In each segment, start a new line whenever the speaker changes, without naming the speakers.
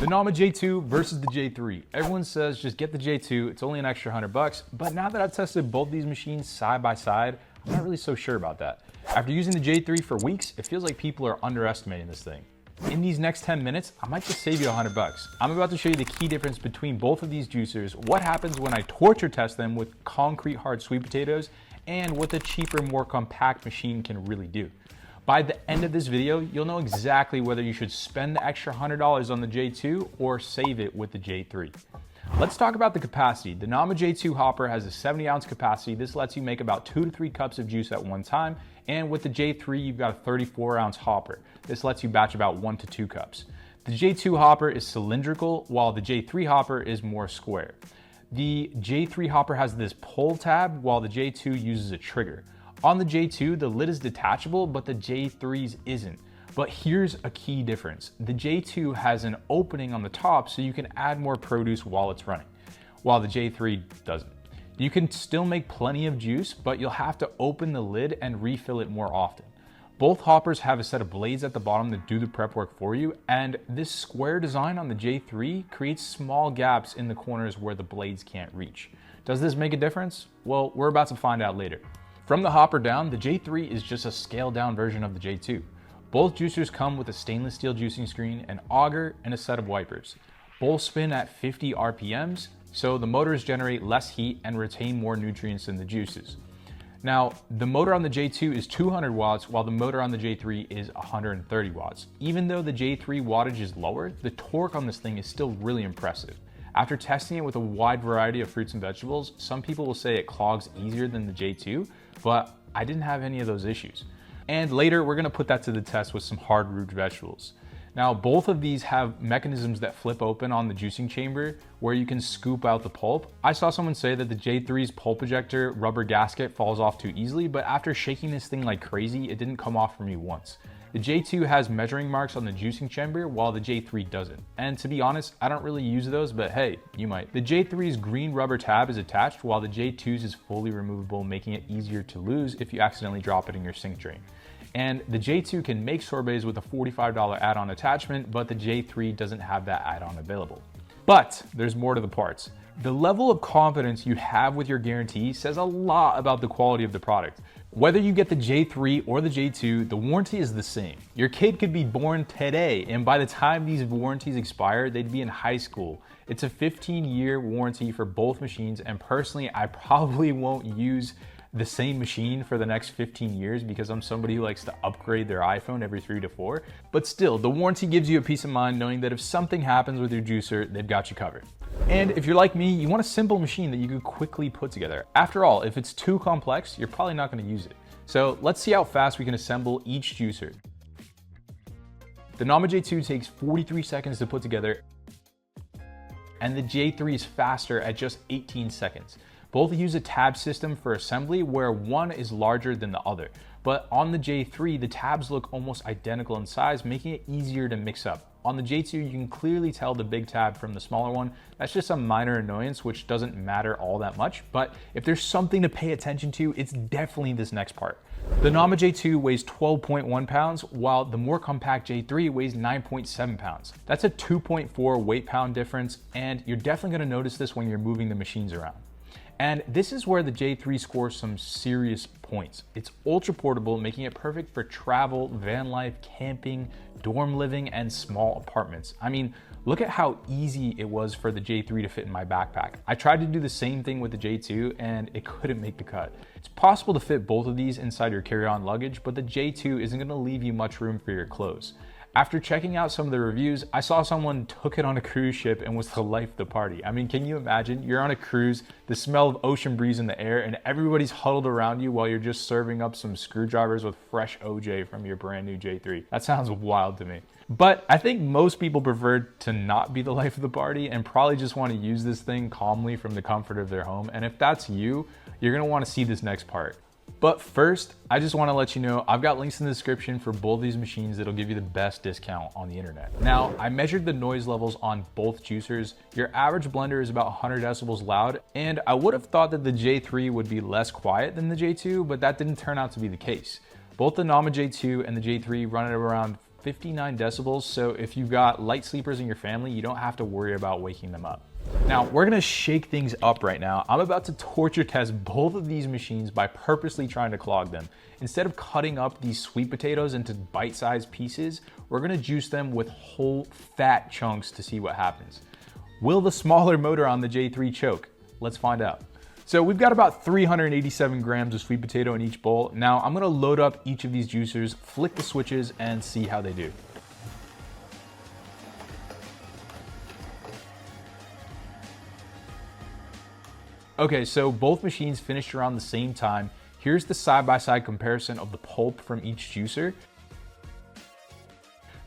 The Nama J2 versus the J3. Everyone says just get the J2, it's only an extra $100, but now that I've tested both these machines side by side, I'm not really so sure about that. After using the J3 for weeks, it feels like people are underestimating this thing. In these next 10 minutes, I might just save you $100. I'm about to show you the key difference between both of these juicers, what happens when I torture test them with concrete hard sweet potatoes, and what the cheaper, more compact machine can really do. By the end of this video, you'll know exactly whether you should spend the extra $100 on the J2 or save it with the J3. Let's talk about the capacity. The Nama J2 hopper has a 70-ounce capacity. This lets you make about 2 to 3 cups of juice at one time. And with the J3, you've got a 34-ounce hopper. This lets you batch about 1 to 2 cups. The J2 hopper is cylindrical, while the J3 hopper is more square. The J3 hopper has this pull tab, while the J2 uses a trigger. On the J2, the lid is detachable, but the J3's isn't. But here's a key difference. The J2 has an opening on the top so you can add more produce while it's running, while the J3 doesn't. You can still make plenty of juice, but you'll have to open the lid and refill it more often. Both hoppers have a set of blades at the bottom that do the prep work for you, and this square design on the J3 creates small gaps in the corners where the blades can't reach. Does this make a difference? Well, we're about to find out later. From the hopper down, the J3 is just a scaled down version of the J2. Both juicers come with a stainless steel juicing screen, an auger, and a set of wipers. Both spin at 50 RPMs, so the motors generate less heat and retain more nutrients than the juices. Now, the motor on the J2 is 200 watts, while the motor on the J3 is 130 watts. Even though the J3 wattage is lower, the torque on this thing is still really impressive. After testing it with a wide variety of fruits and vegetables, some people will say it clogs easier than the J2, but I didn't have any of those issues. And later, we're gonna put that to the test with some hard root vegetables. Now, both of these have mechanisms that flip open on the juicing chamber where you can scoop out the pulp. I saw someone say that the J3's pulp ejector rubber gasket falls off too easily, but after shaking this thing like crazy, it didn't come off for me once. The J2 has measuring marks on the juicing chamber while the J3 doesn't. And to be honest, I don't really use those, but hey, you might. The J3's green rubber tab is attached while the J2's is fully removable, making it easier to lose if you accidentally drop it in your sink drain. And the J2 can make sorbets with a $45 add-on attachment, but the J3 doesn't have that add-on available. But there's more to the parts. The level of confidence you have with your guarantee says a lot about the quality of the product. Whether you get the J3 or the J2, the warranty is the same. Your kid could be born today, and by the time these warranties expire, they'd be in high school. It's a 15-year warranty for both machines, and personally, I probably won't use the same machine for the next 15 years because I'm somebody who likes to upgrade their iPhone every 3 to 4. But still, the warranty gives you a peace of mind knowing that if something happens with your juicer, they've got you covered. And if you're like me, you want a simple machine that you can quickly put together. After all, if it's too complex, you're probably not going to use it. So let's see how fast we can assemble each juicer. The Nama J2 takes 43 seconds to put together, and the J3 is faster at just 18 seconds. Both use a tab system for assembly where one is larger than the other. But on the J3, the tabs look almost identical in size, making it easier to mix up. On the J2, you can clearly tell the big tab from the smaller one. That's just a minor annoyance, which doesn't matter all that much. But if there's something to pay attention to, it's definitely this next part. The Nama J2 weighs 12.1 pounds, while the more compact J3 weighs 9.7 pounds. That's a 2.4 weight pound difference, and you're definitely gonna notice this when you're moving the machines around. And this is where the J3 scores some serious points. It's ultra portable, making it perfect for travel, van life, camping, dorm living, and small apartments. I mean, look at how easy it was for the J3 to fit in my backpack. I tried to do the same thing with the J2 and it couldn't make the cut. It's possible to fit both of these inside your carry-on luggage, but the J2 isn't gonna leave you much room for your clothes. After checking out some of the reviews, I saw someone took it on a cruise ship and was the life of the party. I mean, can you imagine? You're on a cruise, the smell of ocean breeze in the air, and everybody's huddled around you while you're just serving up some screwdrivers with fresh OJ from your brand new J3. That sounds wild to me. But I think most people prefer to not be the life of the party and probably just want to use this thing calmly from the comfort of their home. And if that's you, you're gonna want to see this next part. But first, I just want to let you know I've got links in the description for both these machines that'll give you the best discount on the internet. Now, I measured the noise levels on both juicers. Your average blender is about 100 decibels loud, and I would have thought that the J3 would be less quiet than the J2, but that didn't turn out to be the case. Both the Nama J2 and the J3 run at around 59 decibels, so if you've got light sleepers in your family, you don't have to worry about waking them up. Now, we're gonna shake things up right now. I'm about to torture test both of these machines by purposely trying to clog them. Instead of cutting up these sweet potatoes into bite-sized pieces, we're gonna juice them with whole fat chunks to see what happens. Will the smaller motor on the J3 choke? Let's find out. So we've got about 387 grams of sweet potato in each bowl. Now I'm gonna load up each of these juicers, flick the switches, and see how they do. Okay, so both machines finished around the same time. Here's the side-by-side comparison of the pulp from each juicer.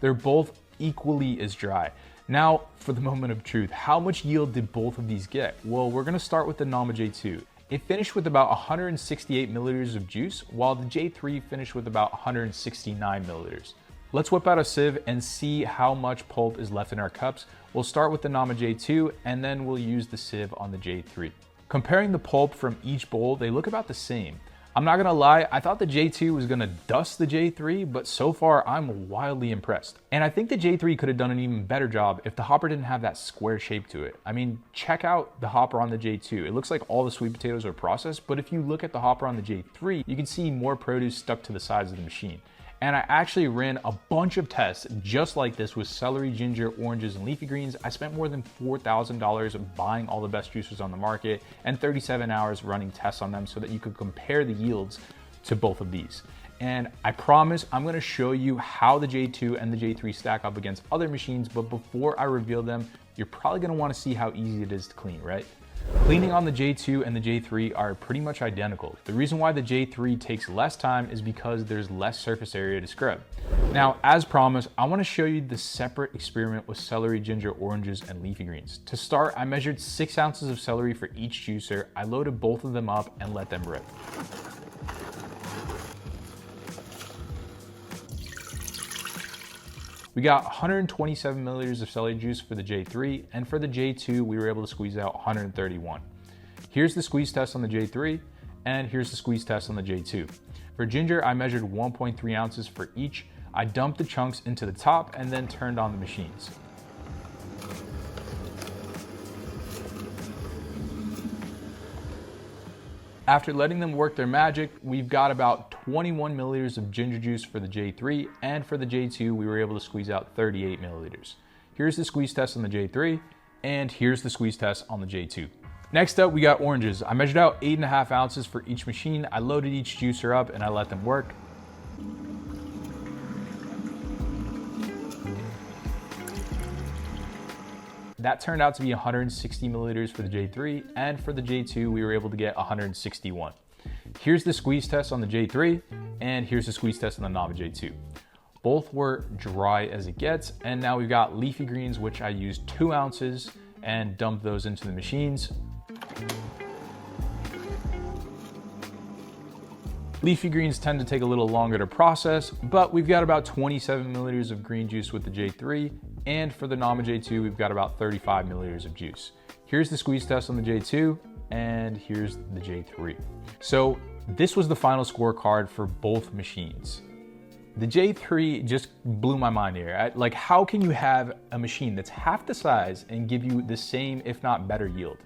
They're both equally as dry. Now, for the moment of truth, how much yield did both of these get? Well, we're gonna start with the Nama J2. It finished with about 168 milliliters of juice, while the J3 finished with about 169 milliliters. Let's whip out a sieve and see how much pulp is left in our cups. We'll start with the Nama J2, and then we'll use the sieve on the J3. Comparing the pulp from each bowl, they look about the same. I'm not gonna lie, I thought the J2 was gonna dust the J3, but so far I'm wildly impressed. And I think the J3 could have done an even better job if the hopper didn't have that square shape to it. I mean, check out the hopper on the J2. It looks like all the sweet potatoes are processed, but if you look at the hopper on the J3, you can see more produce stuck to the sides of the machine. And I actually ran a bunch of tests just like this with celery, ginger, oranges, and leafy greens. I spent more than $4,000 buying all the best juicers on the market and 37 hours running tests on them so that you could compare the yields to both of these. And I promise I'm gonna show you how the J2 and the J3 stack up against other machines, but before I reveal them, you're probably gonna wanna see how easy it is to clean, right? Cleaning on the J2 and the J3 are pretty much identical. The reason why the J3 takes less time is because there's less surface area to scrub. Now, as promised, I want to show you the separate experiment with celery, ginger, oranges, and leafy greens. To start, I measured 6 ounces of celery for each juicer. I loaded both of them up and let them rip. We got 127 milliliters of celery juice for the J3, and for the J2, we were able to squeeze out 131. Here's the squeeze test on the J3, and here's the squeeze test on the J2. For ginger, I measured 1.3 ounces for each. I dumped the chunks into the top and then turned on the machines. After letting them work their magic, we've got about 21 milliliters of ginger juice for the J3, and for the J2, we were able to squeeze out 38 milliliters. Here's the squeeze test on the J3, and here's the squeeze test on the J2. Next up, we got oranges. I measured out 8.5 ounces for each machine. I loaded each juicer up and I let them work. That turned out to be 160 milliliters for the J3, and for the J2, we were able to get 161. Here's the squeeze test on the J3, and here's the squeeze test on the Nama J2. Both were dry as it gets, and now we've got leafy greens, which I used 2 ounces and dumped those into the machines. Leafy greens tend to take a little longer to process, but we've got about 27 milliliters of green juice with the J3, and for the Nama J2, we've got about 35 milliliters of juice. Here's the squeeze test on the J2, and here's the J3. So this was the final scorecard for both machines. The J3 just blew my mind here. Like, how can you have a machine that's half the size and give you the same, if not better yield?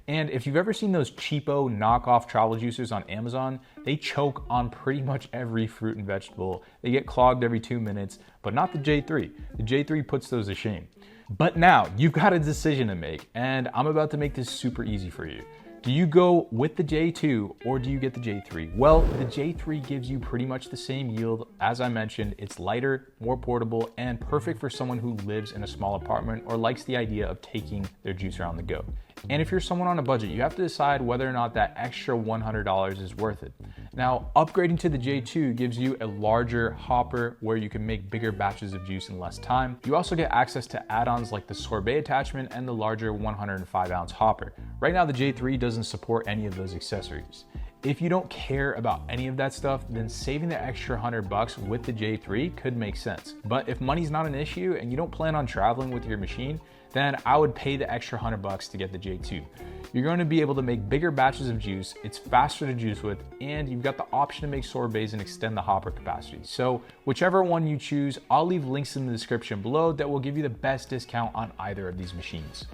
And if you've ever seen those cheapo knockoff travel juicers on Amazon, they choke on pretty much every fruit and vegetable. They get clogged every 2 minutes, but not the J3. The J3 puts those to shame. But now you've got a decision to make, and I'm about to make this super easy for you. Do you go with the J2 or do you get the J3? Well, the J3 gives you pretty much the same yield. As I mentioned, it's lighter, more portable, and perfect for someone who lives in a small apartment or likes the idea of taking their juicer on the go. And if you're someone on a budget, you have to decide whether or not that extra $100 is worth it. Now, upgrading to the J2 gives you a larger hopper where you can make bigger batches of juice in less time. You also get access to add-ons like the sorbet attachment and the larger 105-ounce hopper. Right now, the J3 doesn't support any of those accessories. If you don't care about any of that stuff, then saving the extra $100 with the J3 could make sense. But if money's not an issue and you don't plan on traveling with your machine, then I would pay the extra $100 to get the J2. You're going to be able to make bigger batches of juice, it's faster to juice with, and you've got the option to make sorbets and extend the hopper capacity. So whichever one you choose, I'll leave links in the description below that will give you the best discount on either of these machines.